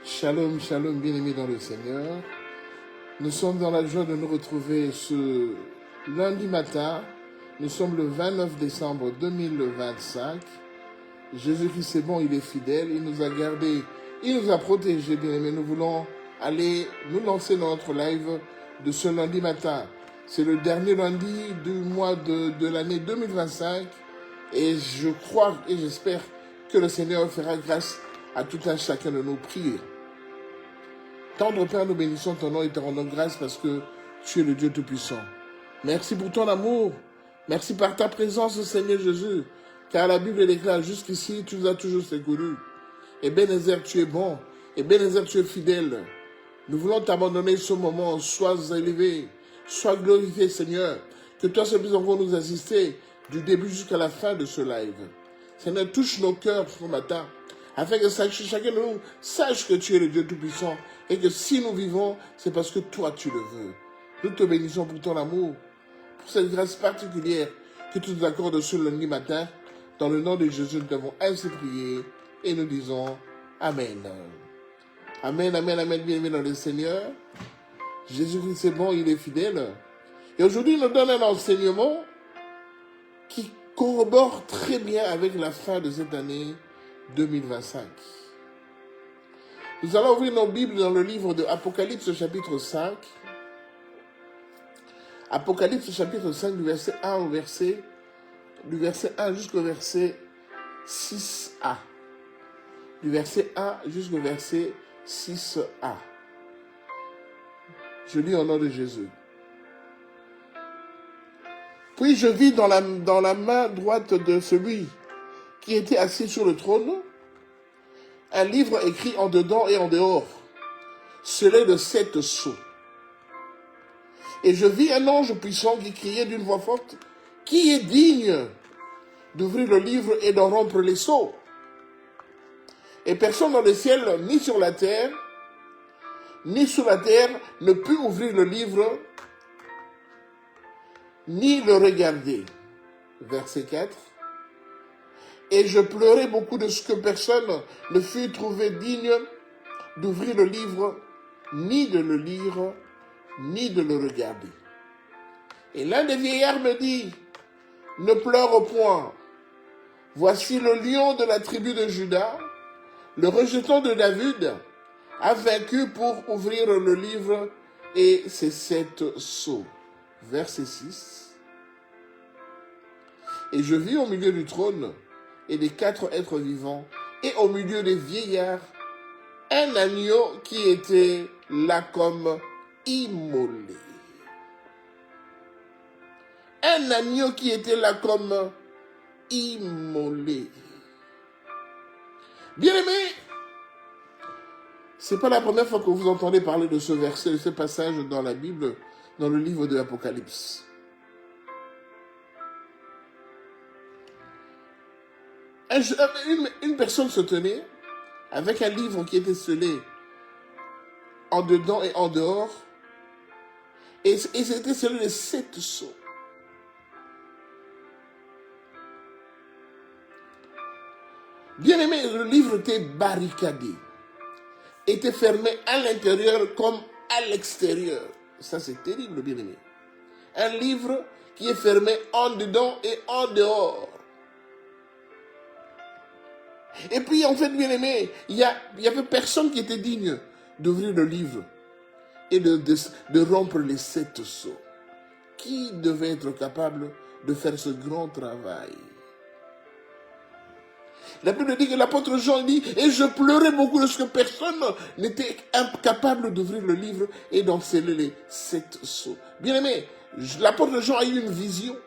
Shalom, shalom, bien-aimés dans le Seigneur. Nous sommes dans la joie de nous retrouver ce lundi matin. Nous sommes le 29 décembre 2025. Jésus-Christ est bon, il est fidèle, il nous a gardés, il nous a protégés, bien-aimés. Nous voulons aller nous lancer dans notre live de ce lundi matin. C'est le dernier lundi du mois de l'année 2025 et je crois et j'espère que le Seigneur fera grâce à tout un chacun de nos prières. Tendre Père, nous bénissons ton nom et te rendons grâce parce que tu es le Dieu Tout-Puissant. Merci pour ton amour. Merci par ta présence, Seigneur Jésus. Car la Bible déclare jusqu'ici, tu nous as toujours secourus. Et Ebenezer, tu es bon. Et Ebenezer, tu es fidèle. Nous voulons t'abandonner ce moment. Sois élevé, sois glorifié, Seigneur. Que toi seul puisses encore nous assister du début jusqu'à la fin de ce live. Seigneur, touche nos cœurs ce matin, afin que chacun de nous sache que tu es le Dieu Tout-Puissant et que si nous vivons, c'est parce que toi tu le veux. Nous te bénissons pour ton amour, pour cette grâce particulière que tu nous accordes ce lundi matin. Dans le nom de Jésus, nous t'avons ainsi prié et nous disons Amen. Amen, amen, amen, bien-aimés dans le Seigneur. Jésus-Christ est bon, il est fidèle. Et aujourd'hui, il nous donne un enseignement qui corrobore très bien avec la fin de cette année 2025. Nous allons ouvrir nos Bibles dans le livre de Apocalypse chapitre 5. Apocalypse chapitre 5 du verset 1 jusqu'au verset 6a. Du verset 1 jusqu'au verset 6a. Je lis au nom de Jésus. Puis je vis dans la main droite de celui qui était assis sur le trône, un livre écrit en dedans et en dehors, scellé de 7 sceaux. Et je vis un ange puissant qui criait d'une voix forte, « Qui est digne d'ouvrir le livre et d'en rompre les sceaux ?» Et personne dans le ciel, ni sur la terre, ni sous la terre, ne put ouvrir le livre, ni le regarder. Verset 4. Et je pleurais beaucoup de ce que personne ne fut trouvé digne d'ouvrir le livre, ni de le lire, ni de le regarder. Et l'un des vieillards me dit, ne pleure point. Voici le lion de la tribu de Juda, le rejeton de David, a vaincu pour ouvrir le livre et ses 7 sceaux. Verset 6. Et je vis au milieu du trône et des 4 êtres vivants, et au milieu des vieillards, un agneau qui était là comme immolé. Un agneau qui était là comme immolé. Bien-aimés, c'est pas la première fois que vous entendez parler de ce verset, de ce passage dans la Bible, dans le livre de l'Apocalypse. Une personne se tenait avec un livre qui était scellé en dedans et en dehors, et c'était scellé de 7 sceaux. Bien aimé, le livre était barricadé, était fermé à l'intérieur comme à l'extérieur. Ça c'est terrible, bien aimé. Un livre qui est fermé en dedans et en dehors. Et puis, en fait, bien aimé, il y avait personne qui était digne d'ouvrir le livre et de rompre les 7 sceaux. Qui devait être capable de faire ce grand travail? La Bible dit que l'apôtre Jean dit, et je pleurais beaucoup de ce que personne n'était incapable d'ouvrir le livre et d'en sceller les 7 sceaux. Bien aimé, l'apôtre Jean a eu une vision.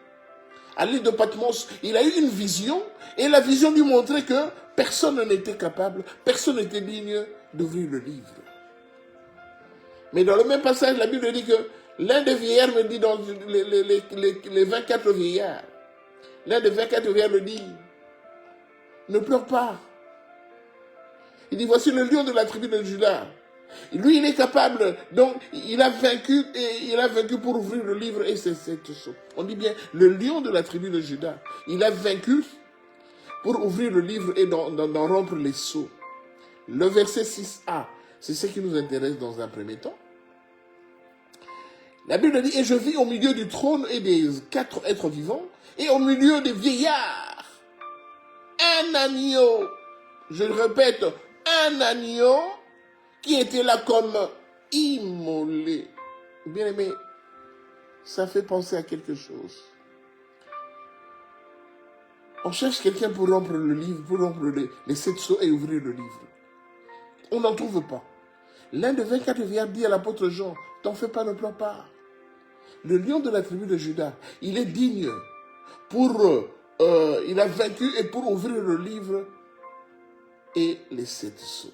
À l'île de Patmos, il a eu une vision, et la vision lui montrait que personne n'était capable, personne n'était digne d'ouvrir le livre. Mais dans le même passage, la Bible dit que l'un des vieillards me dit, dans les 24 vieillards, l'un des 24 vieillards me dit, ne pleure pas. Il dit, voici le lion de la tribu de Juda. Lui, il est capable, donc il a vaincu pour ouvrir le livre et c'est cette chose. On dit bien, le lion de la tribu de Juda, il a vaincu pour ouvrir le livre et d'en rompre les sceaux. Le verset 6a, C'est ce qui nous intéresse dans un premier temps. La Bible dit, et je vis au milieu du trône et des 4 êtres vivants, et au milieu des vieillards, un agneau, je le répète, un agneau qui était là comme immolé. Bien aimé, ça fait penser à quelque chose. On cherche quelqu'un pour rompre le livre, pour rompre les 7 sceaux et ouvrir le livre. On n'en trouve pas. L'un des 24 vieillards dit à l'apôtre Jean, t'en fais pas, ne pleure pas. Le lion de la tribu de Juda, il est digne il a vaincu et pour ouvrir le livre et les 7 sceaux.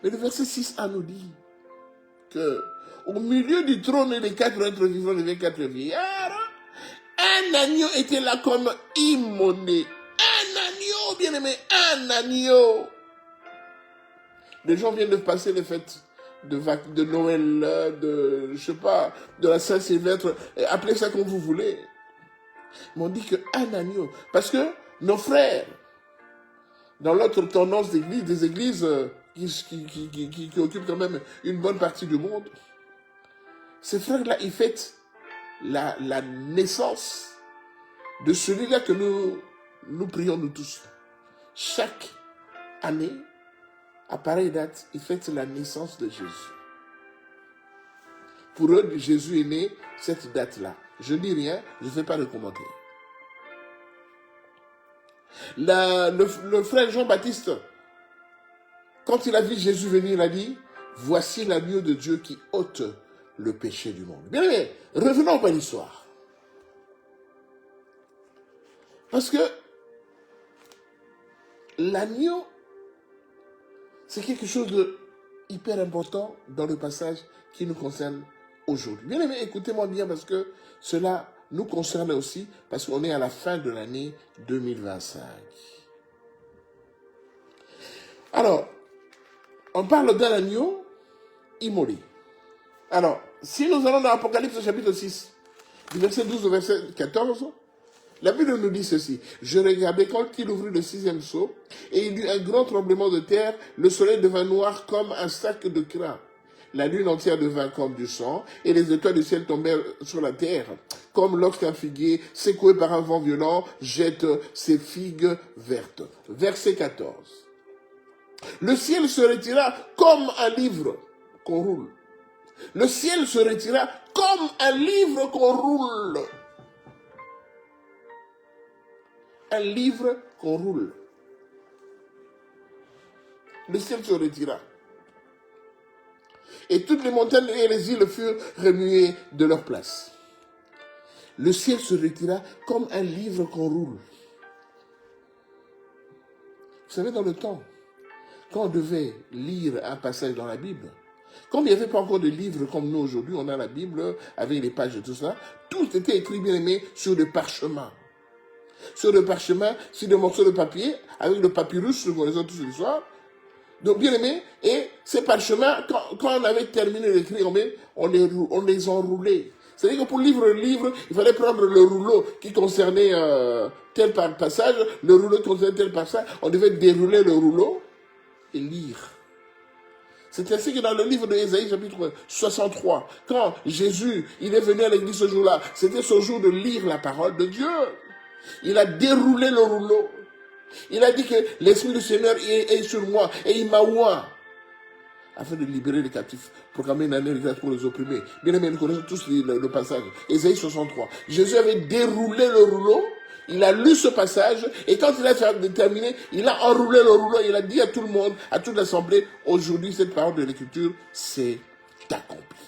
Mais le verset 6a nous dit que au milieu du trône et des 4 êtres vivants, les 24 vieillards, un agneau était là comme immolé. Un agneau, bien aimé, un agneau. Les gens viennent de passer les fêtes de Noël, de la Saint-Sylvestre, appelez ça comme vous voulez. Mais on dit qu'un agneau, parce que nos frères, dans l'autre tendance d'église, des églises qui occupent quand même une bonne partie du monde, ces frères-là, ils fêtent la naissance de celui-là que nous prions nous tous. Chaque année, à pareille date, ils fêtent la naissance de Jésus. Pour eux, Jésus est né cette date-là. Je ne dis rien, je ne fais pas de commentaire. Le frère Jean-Baptiste, quand il a vu Jésus venir, il a dit, voici l'agneau de Dieu qui ôte le péché du monde. Bien, bien, revenons à l'histoire. Parce que l'agneau, c'est quelque chose de hyper important dans le passage qui nous concerne aujourd'hui. Bien aimé, écoutez-moi bien parce que cela nous concerne aussi parce qu'on est à la fin de l'année 2025. Alors, on parle d'un agneau immolé. Alors, si nous allons dans Apocalypse chapitre 6, du verset 12 au verset 14, la Bible nous dit ceci. Je regardais quand il ouvrit le 6e sceau, et il y eut un grand tremblement de terre, le soleil devint noir comme un sac de crin. La lune entière devint comme du sang, et les étoiles du ciel tombèrent sur la terre, comme lorsqu'un figuier, secoué par un vent violent, jette ses figues vertes. Verset 14. Le ciel se retira comme un livre qu'on roule. Le ciel se retira comme un livre qu'on roule. Un livre qu'on roule. Le ciel se retira. Et toutes les montagnes et les îles furent remuées de leur place. Le ciel se retira comme un livre qu'on roule. Vous savez, dans le temps, quand on devait lire un passage dans la Bible, comme il n'y avait pas encore de livres comme nous aujourd'hui, on a la Bible avec les pages et tout ça, tout était écrit, bien aimé, sur des parchemins. Sur le parchemin, sur des morceaux de papier, avec le papyrus, nous connaissons tous l'histoire. Donc, bien aimé, et ces parchemins, quand on avait terminé d'écrire, on les enroulait. C'est-à-dire que pour lire le livre, il fallait prendre le rouleau qui concernait tel passage, le rouleau qui concernait tel passage, on devait dérouler le rouleau et lire. C'est ainsi que dans le livre de Ésaïe, chapitre 63, quand Jésus, il est venu à l'église ce jour-là, c'était ce jour de lire la parole de Dieu. Il a déroulé le rouleau. Il a dit que l'Esprit du Seigneur est sur moi et il m'a oint afin de libérer les captifs, proclamer une année de grâce pour les opprimés. Bien aimé, nous connaissons tous le passage. Ésaïe 63. Jésus avait déroulé le rouleau, il a lu ce passage et quand il a terminé, il a enroulé le rouleau, il a dit à tout le monde, à toute l'assemblée, aujourd'hui cette parole de l'Écriture, c'est accompli.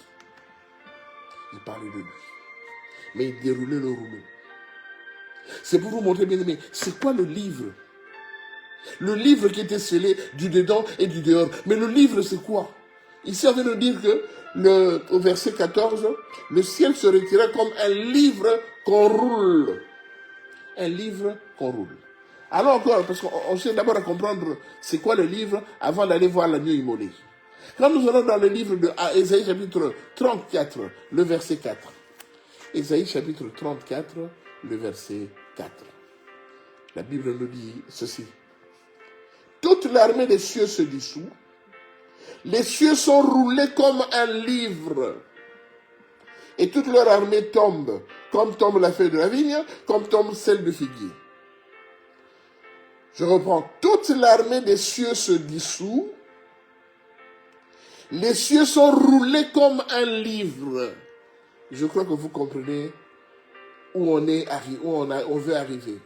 Il parlait de lui. Mais il déroulait le rouleau. C'est pour vous montrer, bien aimé, c'est quoi le livre? Le livre qui était scellé du dedans et du dehors. Mais le livre, c'est quoi? Ici, on vient de dire que, au verset 14, le ciel se retira comme un livre qu'on roule. Un livre qu'on roule. Alors encore, parce qu'on sait d'abord à comprendre c'est quoi le livre avant d'aller voir l'agneau immolé. Quand nous allons dans le livre de Ésaïe chapitre 34, le verset 4. Ésaïe chapitre 34, le verset 4. La Bible nous dit ceci. Toute l'armée des cieux se dissout, Les cieux sont roulés comme un livre. Et toute leur armée tombe, comme tombe la feuille de la vigne, comme tombe celle du figuier. Je reprends. Toute l'armée des cieux se dissout. Les cieux sont roulés comme un livre. Je crois que vous comprenez où on est, on veut arriver.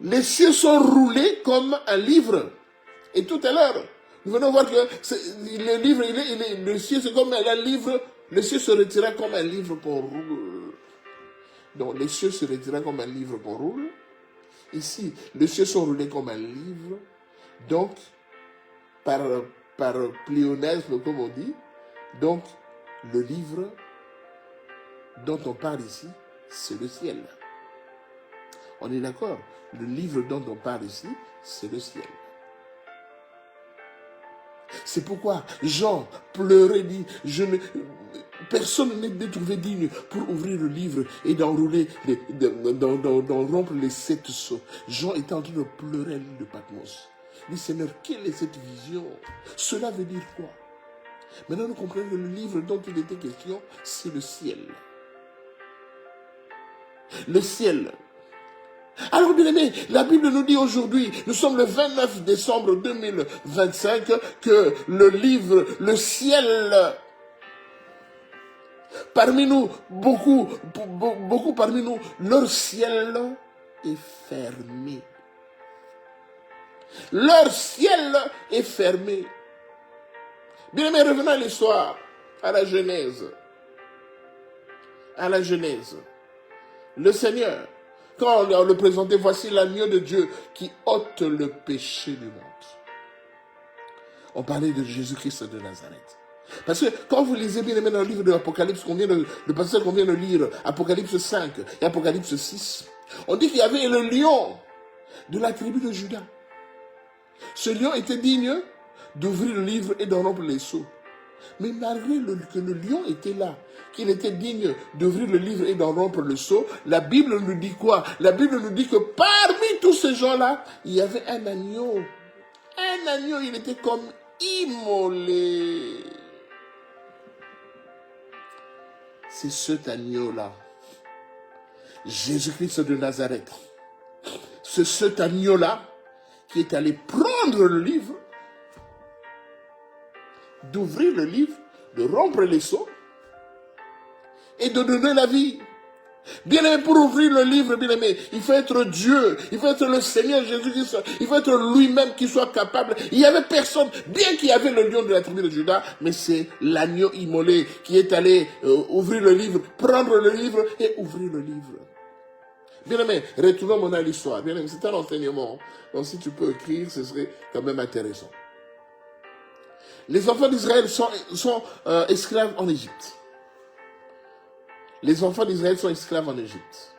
Les cieux sont roulés comme un livre. Et tout à l'heure, nous venons voir que le livre, le ciel c'est comme un livre, le ciel se retira comme un livre qu'on roule. Donc les cieux se retirent comme un livre qu'on roule. Ici, les cieux sont roulés comme un livre. Donc, par pléonasme, comme on dit, donc le livre dont on parle ici, c'est le ciel. On est d'accord? Le livre dont on parle ici, c'est le ciel. C'est pourquoi Jean pleurait, dit, personne n'est trouvé digne pour ouvrir le livre et d'enrouler, d'en rompre les 7 sceaux. Jean était en train de pleurer à l'île de Patmos. Il dit, Seigneur, quelle est cette vision? Cela veut dire quoi? Maintenant, nous comprenons que le livre dont il était question, c'est le ciel. Le ciel. Alors, bien aimé, la Bible nous dit aujourd'hui, nous sommes le 29 décembre 2025, que le livre, le ciel, parmi nous, beaucoup parmi nous, leur ciel est fermé. Leur ciel est fermé. Bien aimé, revenons à l'histoire, à la Genèse. À la Genèse. Le Seigneur, quand on le présentait, voici l'agneau de Dieu qui ôte le péché du monde. On parlait de Jésus-Christ de Nazareth. Parce que quand vous lisez bien aimé dans le livre de l'Apocalypse, le passage qu'on vient de lire, Apocalypse 5 et Apocalypse 6, on dit qu'il y avait le lion de la tribu de Juda. Ce lion était digne d'ouvrir le livre et d'en rompre les sceaux. Mais malgré que le lion était là, qu'il était digne d'ouvrir le livre et d'en rompre le sceau, la Bible nous dit quoi? La Bible nous dit que parmi tous ces gens-là, il y avait un agneau. Un agneau, il était comme immolé. C'est cet agneau-là, Jésus-Christ de Nazareth. C'est cet agneau-là qui est allé prendre le livre, d'ouvrir le livre, de rompre les sceaux et de donner la vie. Bien aimé, pour ouvrir le livre, bien aimé, il faut être Dieu, il faut être le Seigneur Jésus-Christ, il faut être lui-même qui soit capable. Il n'y avait personne, bien qu'il y avait le lion de la tribu de Juda, mais c'est l'agneau immolé qui est allé ouvrir le livre, prendre le livre et ouvrir le livre. Bien aimé, retournons à l'histoire. Bien aimé, c'est un enseignement. Donc si tu peux écrire, ce serait quand même intéressant. Les enfants d'Israël sont esclaves en Égypte. Les enfants d'Israël sont esclaves en Égypte.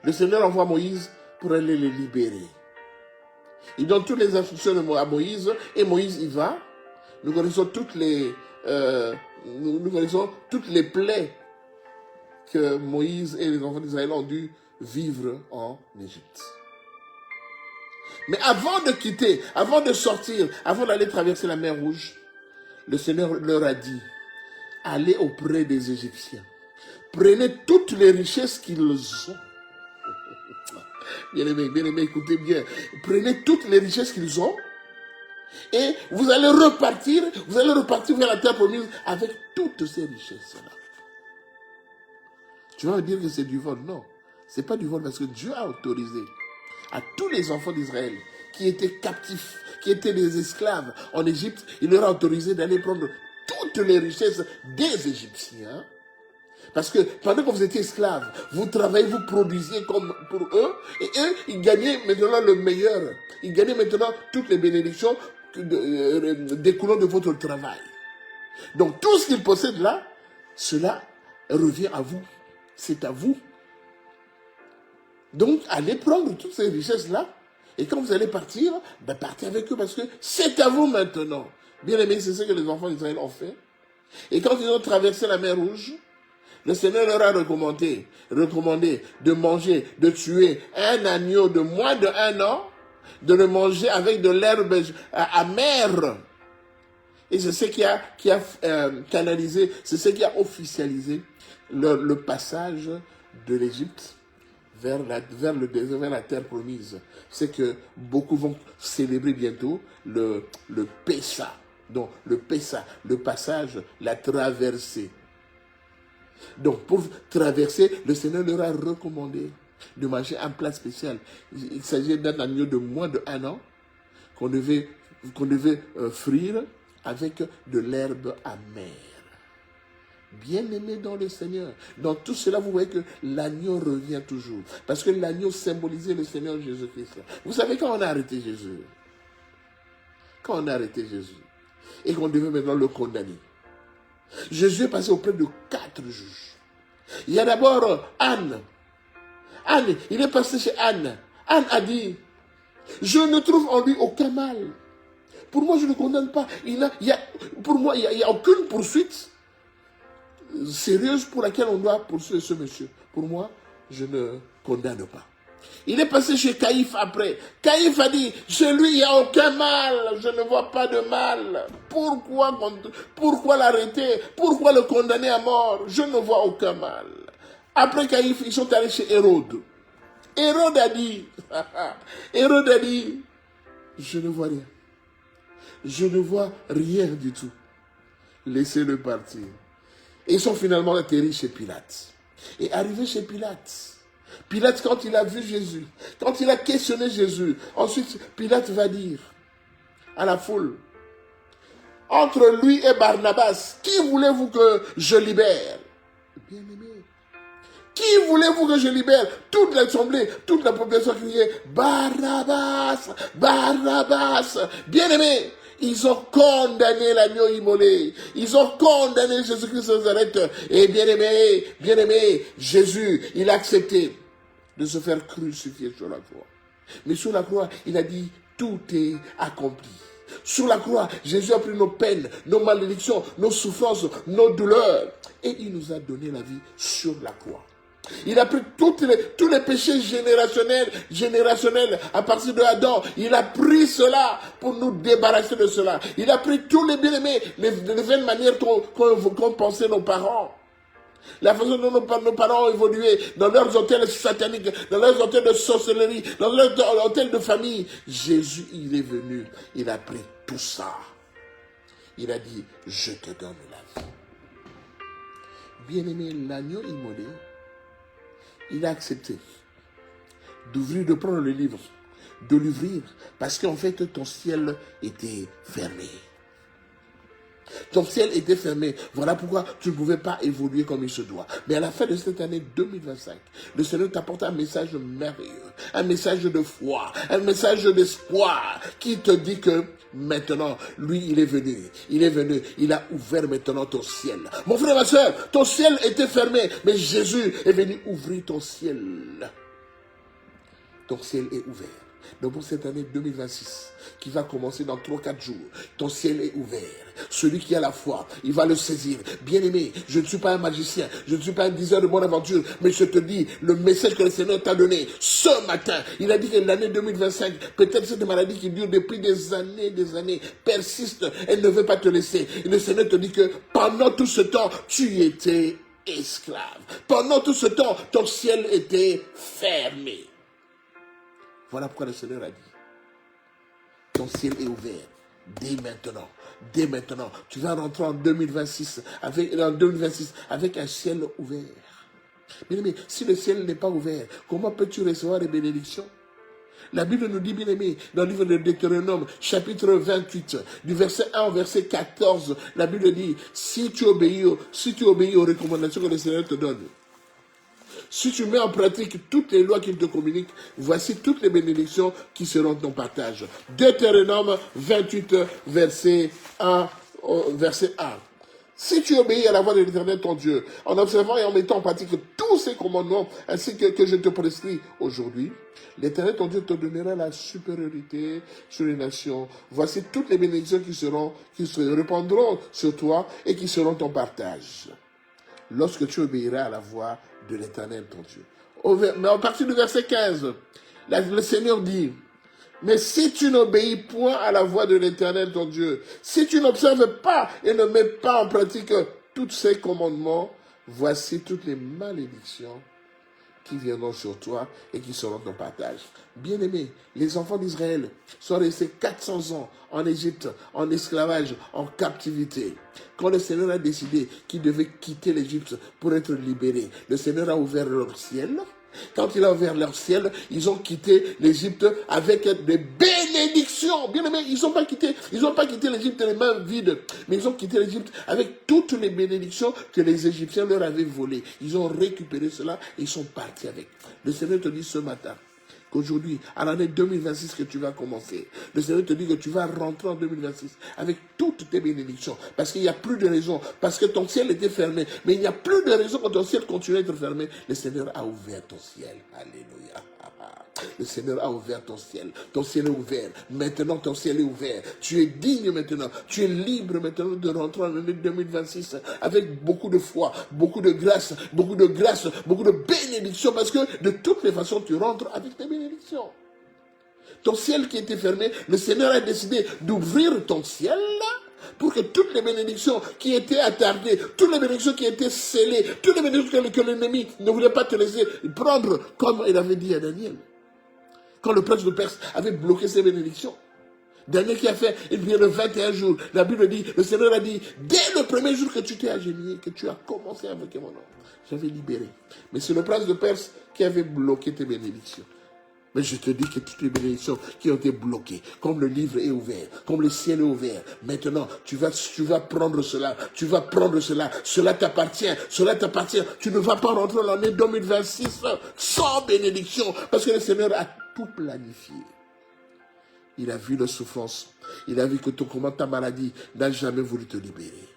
Le Seigneur envoie Moïse pour aller les libérer. Il donne toutes les instructions à Moïse et Moïse y va. Nous connaissons toutes les plaies que Moïse et les enfants d'Israël ont dû vivre en Égypte. Mais avant de quitter, avant de sortir, avant d'aller traverser la mer Rouge, le Seigneur leur a dit, allez auprès des Égyptiens. Prenez toutes les richesses qu'ils ont. Bien aimé, écoutez bien. Prenez toutes les richesses qu'ils ont. Et vous allez repartir vers la terre promise avec toutes ces richesses-là. Tu vas me dire que c'est du vol. Non, ce n'est pas du vol parce que Dieu a autorisé à tous les enfants d'Israël qui étaient captifs, qui étaient des esclaves en Égypte, il leur a autorisé d'aller prendre toutes les richesses des Égyptiens. Parce que pendant que vous étiez esclaves, vous travaillez, vous produisiez comme pour eux, et eux, ils gagnaient maintenant le meilleur. Ils gagnaient maintenant toutes les bénédictions découlant de votre travail. Donc tout ce qu'ils possèdent là, cela revient à vous. C'est à vous. Donc allez prendre toutes ces richesses-là, et quand vous allez partir, partez avec eux parce que c'est à vous maintenant. Bien aimé, c'est ce que les enfants d'Israël ont fait. Et quand ils ont traversé la mer Rouge, le Seigneur leur a recommandé de manger, de tuer un agneau de moins de 1 an de le manger avec de l'herbe amère. Et c'est ce qui a canalisé, c'est ce qui a officialisé le passage de l'Égypte vers le désert, vers la terre promise. C'est que beaucoup vont célébrer bientôt le Pessa. Donc le Pessa, le passage, la traversée. Donc pour traverser, le Seigneur leur a recommandé de manger un plat spécial. Il s'agit d'un agneau de moins de 1 an qu'on devait frire avec de l'herbe amère. Bien-aimé dans le Seigneur. Dans tout cela, vous voyez que l'agneau revient toujours. Parce que l'agneau symbolisait le Seigneur Jésus-Christ. Vous savez quand on a arrêté Jésus? Quand on a arrêté Jésus et qu'on devait maintenant le condamner. Jésus est passé auprès de 4 juges. Il y a d'abord Anne. Anne, il est passé chez Anne. Anne a dit, je ne trouve en lui aucun mal. Pour moi, je ne condamne pas. Pour moi, il n'y a aucune poursuite sérieuse pour laquelle on doit poursuivre ce monsieur. Pour moi, je ne condamne pas. Il est passé chez Caïphe après. Caïphe a dit, chez lui, il n'y a aucun mal. Je ne vois pas de mal. Pourquoi l'arrêter? Pourquoi le condamner à mort? Je ne vois aucun mal. Après Caïphe, ils sont allés chez Hérode. Hérode a dit, je ne vois rien. Je ne vois rien du tout. Laissez-le partir. Et ils sont finalement atterris chez Pilate. Et arrivés chez Pilate, quand il a vu Jésus, quand il a questionné Jésus, ensuite Pilate va dire à la foule, entre lui et Barnabas, qui voulez-vous que je libère? Bien-aimé, qui voulez-vous que je libère? Toute l'assemblée, toute la population criait, Barnabas, Barnabas. Bien-aimé, ils ont condamné l'agneau immolé. Ils ont condamné Jésus-Christ de Nazareth. Et bien-aimé, Jésus, il a accepté de se faire crucifier sur la croix. Mais sur la croix, il a dit, tout est accompli. Sur la croix, Jésus a pris nos peines, nos malédictions, nos souffrances, nos douleurs. Et il nous a donné la vie sur la croix. Il a pris tous les péchés générationnels à partir de Adam. Il a pris cela pour nous débarrasser de cela. Il a pris tous les bien-aimés, les vaines manières qu'ont pensé nos parents. La façon dont nos parents ont évolué dans leurs hôtels sataniques, dans leurs hôtels de sorcellerie, dans leurs hôtels de famille. Jésus, il est venu. Il a pris tout ça. Il a dit, je te donne la vie. Bien-aimé, l'agneau immolé, il a accepté de prendre le livre, de l'ouvrir, parce qu'en fait, ton ciel était fermé. Ton ciel était fermé. Voilà pourquoi tu ne pouvais pas évoluer comme il se doit. Mais à la fin de cette année 2025, le Seigneur t'apporte un message merveilleux, un message de foi, un message d'espoir qui te dit que maintenant, lui, il est venu, il a ouvert maintenant ton ciel. Mon frère, ma soeur, ton ciel était fermé, mais Jésus est venu ouvrir ton ciel. Ton ciel est ouvert. Donc pour cette année 2026, qui va commencer dans 3-4 jours, ton ciel est ouvert. Celui qui a la foi, il va le saisir. Bien-aimé, je ne suis pas un magicien, je ne suis pas un diseur de bonne aventure, mais je te dis, le message que le Seigneur t'a donné ce matin, il a dit que l'année 2025, peut-être cette maladie qui dure depuis des années, persiste, elle ne veut pas te laisser. Et le Seigneur te dit que pendant tout ce temps, tu étais esclave. Pendant tout ce temps, ton ciel était fermé. Voilà pourquoi le Seigneur a dit, ton ciel est ouvert dès maintenant. Dès maintenant, tu vas rentrer en 2026 avec un ciel ouvert. Bien-aimé, si le ciel n'est pas ouvert, comment peux-tu recevoir les bénédictions? La Bible nous dit, bien-aimé, dans le livre de Deutéronome, chapitre 28, du verset 1 au verset 14, la Bible dit, si tu obéis aux recommandations que le Seigneur te donne, si tu mets en pratique toutes les lois qu'il te communique, voici toutes les bénédictions qui seront ton partage. Deutéronome 28, verset 1. Si tu obéis à la voix de l'Éternel ton Dieu, en observant et en mettant en pratique tous ces commandements, ainsi que je te prescris aujourd'hui, l'Éternel ton Dieu te donnera la supériorité sur les nations. Voici toutes les bénédictions qui se répandront sur toi et qui seront ton partage. Lorsque tu obéiras à la voix de l'Éternel ton Dieu. Mais à partir du verset 15, le Seigneur dit, Mais si tu n'obéis point à la voix de l'Éternel ton Dieu, si tu n'observes pas et ne mets pas en pratique tous ces commandements, voici toutes les malédictions qui viendront sur toi et qui seront ton partage. Bien-aimés, les enfants d'Israël sont restés 400 ans en Égypte, en esclavage, en captivité. Quand le Seigneur a décidé qu'ils devaient quitter l'Égypte pour être libérés, le Seigneur a ouvert leur ciel. Quand il a ouvert leur ciel, ils ont quitté l'Égypte avec des bénédictions. Bien aimé, ils n'ont pas quitté l'Égypte les mains vides, mais ils ont quitté l'Égypte avec toutes les bénédictions que les Égyptiens leur avaient volées. Ils ont récupéré cela et ils sont partis avec. Le Seigneur te dit ce matin qu'aujourd'hui, à l'année 2026 que tu vas commencer, le Seigneur te dit que tu vas rentrer en 2026 avec toutes tes bénédictions. Parce qu'il n'y a plus de raison. Parce que ton ciel était fermé. Mais il n'y a plus de raison que ton ciel continue à être fermé. Le Seigneur a ouvert ton ciel. Alléluia. Le Seigneur a ouvert ton ciel. Ton ciel est ouvert. Maintenant, ton ciel est ouvert. Tu es digne maintenant. Tu es libre maintenant de rentrer en l'année 2026 avec beaucoup de foi, beaucoup de grâce, beaucoup de bénédictions. Parce que de toutes les façons, tu rentres avec tes bénédictions. Ton ciel qui était fermé, le Seigneur a décidé d'ouvrir ton ciel pour que toutes les bénédictions qui étaient attardées, toutes les bénédictions qui étaient scellées, toutes les bénédictions que l'ennemi ne voulait pas te laisser prendre, comme il avait dit à Daniel. Quand le prince de Perse avait bloqué ses bénédictions, Daniel qui a fait une prière de 21 jours, la Bible dit, le Seigneur a dit, dès le premier jour que tu t'es agenouillé, que tu as commencé à invoquer mon nom, j'avais libéré. Mais c'est le prince de Perse qui avait bloqué tes bénédictions. Mais je te dis que toutes les bénédictions qui ont été bloquées, comme le livre est ouvert, comme le ciel est ouvert, maintenant, tu vas prendre cela, cela t'appartient, tu ne vas pas rentrer en l'année 2026 sans bénédiction, parce que le Seigneur a tout planifié. Il a vu la souffrance, il a vu que comment ta maladie n'a jamais voulu te libérer.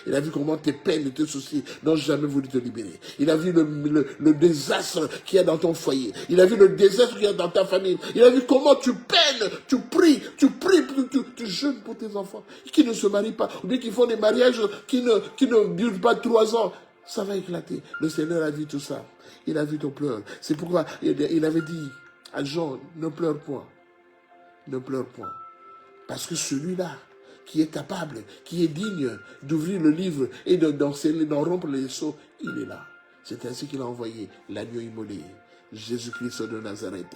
Il a vu comment tes peines et tes soucis n'ont jamais voulu te libérer. Il a vu le désastre qu'il y a dans ton foyer. Il a vu le désastre qu'il y a dans ta famille. Il a vu comment tu peines, tu pries, tu jeûnes pour tes enfants qui ne se marient pas, ou bien qui font des mariages qui ne durent pas 3 ans. Ça va éclater. Le Seigneur a vu tout ça. Il a vu ton pleur. C'est pourquoi il avait dit à Jean, ne pleure point. Ne pleure point. Parce que celui-là, qui est capable, qui est digne d'ouvrir le livre et d'en rompre les sceaux, il est là. C'est ainsi qu'il a envoyé l'agneau immolé, Jésus-Christ de Nazareth,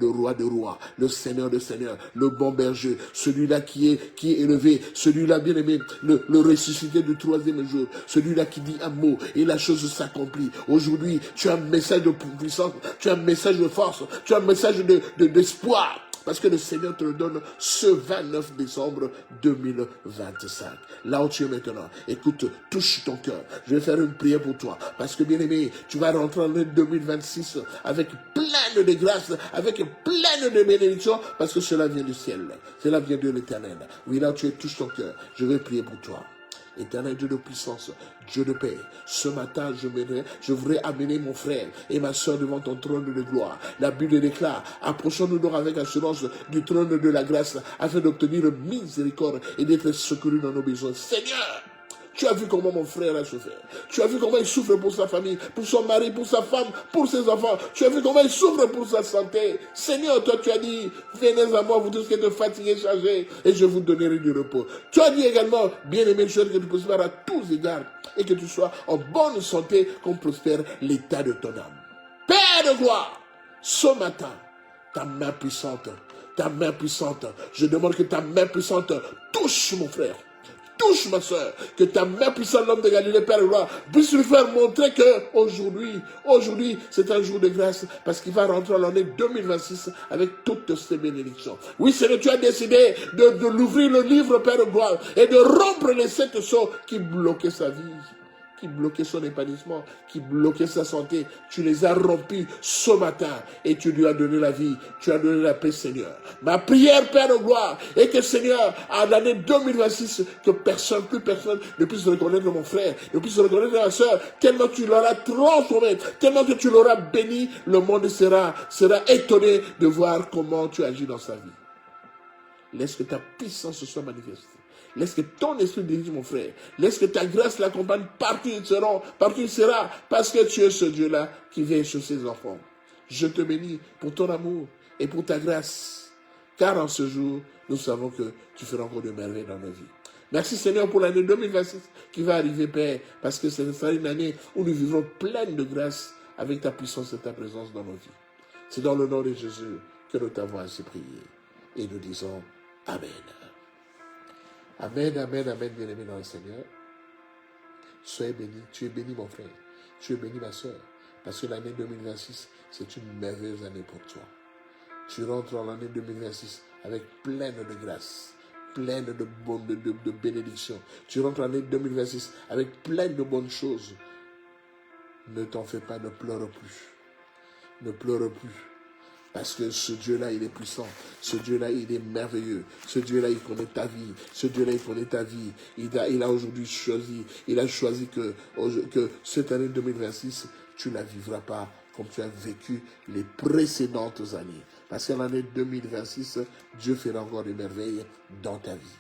le roi de rois, le Seigneur de seigneurs, le bon berger, celui-là qui est élevé, celui-là bien aimé, le ressuscité du 3e jour, celui-là qui dit un mot et la chose s'accomplit. Aujourd'hui, tu as un message de puissance, tu as un message de force, tu as un message d'espoir. Parce que le Seigneur te le donne ce 29 décembre 2025. Là où tu es maintenant, écoute, touche ton cœur. Je vais faire une prière pour toi. Parce que bien aimé, tu vas rentrer en 2026 avec plein de grâce, avec plein de bénédictions. Parce que cela vient du ciel. Cela vient de l'Éternel. Oui, là où tu es, touche ton cœur. Je vais prier pour toi. Éternel Dieu de puissance, Dieu de paix, ce matin je voudrais amener mon frère et ma soeur devant ton trône de gloire. La Bible déclare, approchons-nous donc avec assurance du trône de la grâce afin d'obtenir miséricorde et d'être secourus dans nos besoins. Seigneur, tu as vu comment mon frère a souffert. Tu as vu comment il souffre pour sa famille, pour son mari, pour sa femme, pour ses enfants. Tu as vu comment il souffre pour sa santé. Seigneur, toi tu as dit, venez à moi, vous tous qui êtes fatigués, chargés, et je vous donnerai du repos. Tu as dit également, bien-aimé, que tu puisses faire à tous égards, et que tu sois en bonne santé, qu'on prospère l'état de ton âme. Père de gloire, ce matin, ta main puissante, je demande que ta main puissante touche mon frère. Touche ma soeur, que ta main puissante, l'homme de Galilée, Père de gloire, puisse lui faire montrer que aujourd'hui, c'est un jour de grâce, parce qu'il va rentrer en l'année 2026 avec toutes ses bénédictions. Oui, Seigneur, tu as décidé de l'ouvrir le livre, Père de gloire, et de rompre les 7 sceaux qui bloquaient sa vie, qui bloquaient son épanouissement, qui bloquaient sa santé. Tu les as rompus ce matin et tu lui as donné la vie, tu as donné la paix, Seigneur. Ma prière, Père de gloire, est que, Seigneur, en l'année 2026, que plus personne ne puisse reconnaître mon frère, ne puisse reconnaître ma soeur, tellement tu l'auras transformé, tellement que tu l'auras béni, le monde sera étonné de voir comment tu agis dans sa vie. Laisse que ta puissance se soit manifestée. Laisse que ton esprit dirige mon frère. Laisse que ta grâce l'accompagne partout où il sera, parce que tu es ce Dieu-là qui veille sur ses enfants. Je te bénis pour ton amour et pour ta grâce. car en ce jour, nous savons que tu feras encore de merveilles dans nos vies. Merci Seigneur pour l'année 2026 qui va arriver, Père, parce que ce sera une année où nous vivrons pleine de grâce avec ta puissance et ta présence dans nos vies. C'est dans le nom de Jésus que nous t'avons ainsi prié. Et nous disons Amen. Amen, amen, amen, bien-aimé dans le Seigneur. Soyez béni, tu es béni mon frère, tu es béni ma soeur, parce que l'année 2026, c'est une merveilleuse année pour toi. Tu rentres dans l'année 2026 avec pleine de grâce, pleine de bénédictions. Tu rentres dans l'année 2026 avec pleine de bonnes choses. Ne t'en fais pas, ne pleure plus. Ne pleure plus. Parce que ce Dieu-là, il est puissant. Ce Dieu-là, il est merveilleux. Ce Dieu-là, il connaît ta vie. Ce Dieu-là, il connaît ta vie. Il a aujourd'hui choisi. Il a choisi que cette année 2026, tu ne la vivras pas comme tu as vécu les précédentes années. Parce qu'en l'année 2026, Dieu fera encore des merveilles dans ta vie.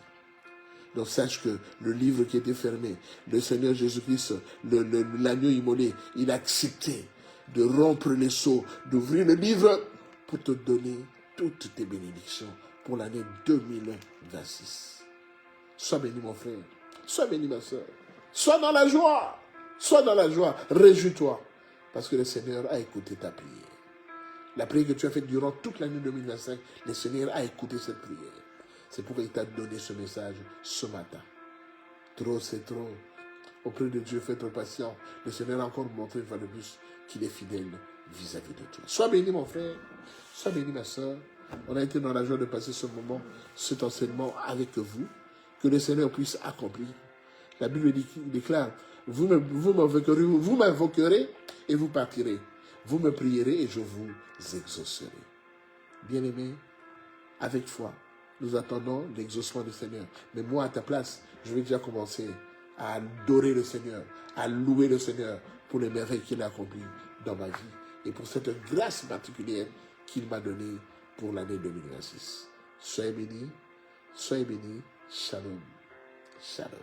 Donc sache que le livre qui était fermé, le Seigneur Jésus-Christ, l'agneau immolé, il a accepté de rompre les sceaux, d'ouvrir le livre pour te donner toutes tes bénédictions pour l'année 2026. Sois béni mon frère, sois béni ma soeur, sois dans la joie, réjouis-toi, parce que le Seigneur a écouté ta prière. La prière que tu as faite durant toute l'année 2025, le Seigneur a écouté cette prière. C'est pourquoi il t'a donné ce message ce matin. Trop, c'est trop. Auprès de Dieu, fais être patient. Le Seigneur a encore montré une fois de plus qu'il est fidèle vis-à-vis de toi. Sois béni mon frère, sois béni ma soeur. On a été dans la joie de passer ce moment, cet enseignement avec vous. Que le Seigneur puisse accomplir. La Bible déclare, vous m'invoquerez et vous partirez. Vous me prierez et je vous exaucerai. Bien-aimés, avec foi, nous attendons l'exaucement du Seigneur. Mais moi, à ta place, je vais déjà commencer à adorer le Seigneur, à louer le Seigneur pour les merveilles qu'il a accomplies dans ma vie et pour cette grâce particulière qu'il m'a donnée pour l'année 2026. Soyez bénis, shalom, shalom.